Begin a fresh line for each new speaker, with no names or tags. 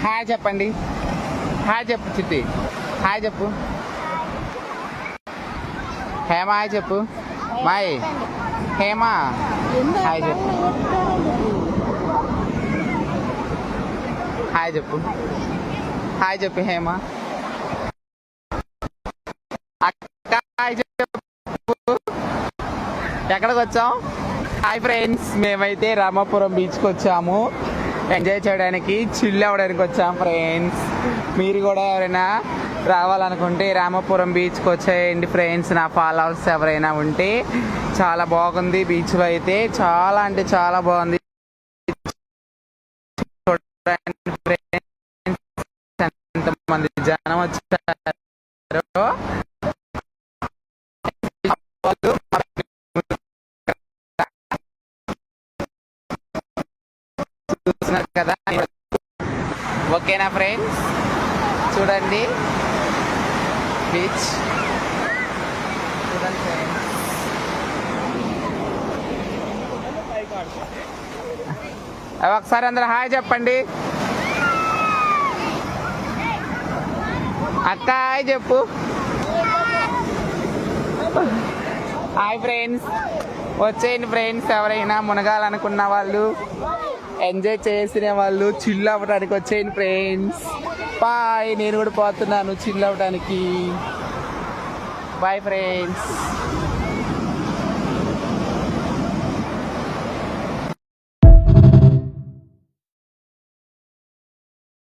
Hi చెప్పండి. Hi చెప్పు చిట్టి. హాయ్ చెప్పు. హేమ హాయ్ చెప్పు. మాయ్ హేమ హాయ్ చెప్పు. హాయ్ చెప్పు. హాయ్ చెప్పు హేమ. అక్క హాయ్ చెప్పు. ఎక్కడికి వచ్చాం? హాయ్ ఫ్రెండ్స్, మేమైతే రామాపురం బీచ్కి వచ్చాము. ఎంజాయ్ చేయడానికి, చిల్ అవ్వడానికి వచ్చాం ఫ్రెండ్స్. మీరు కూడా ఎవరైనా రావాలనుకుంటే రామాపురం బీచ్కి వచ్చేయండి ఫ్రెండ్స్. నా ఫాలోవర్స్ ఎవరైనా ఉంటే. చాలా బాగుంది బీచ్ అయితే, చాలా అంటే చాలా బాగుంది. చూడండి ఫ్రెండ్స్ ఎంతమంది జనం వచ్చారు. చూస్తున్నారు కదా. ఓకేనా ఫ్రెండ్స్, చూడండి బీచ్. చూడండి ఫ్రెండ్స్, ఒకసారి అందరూ హాయ్ చెప్పండి. అక్క హాయ్ చెప్పు. హాయ్ ఫ్రెండ్స్, వచ్చేయండి ఫ్రెండ్స్. ఎవరైనా మునగాలనుకున్న వాళ్ళు, ఎంజాయ్ చేసిన వాళ్ళు, చిల్ అవ్వడానికి వచ్చేయండి ఫ్రెండ్స్. బాయ్. నేను కూడా పోతున్నాను చిల్ అవ్వడానికి. Bye friends.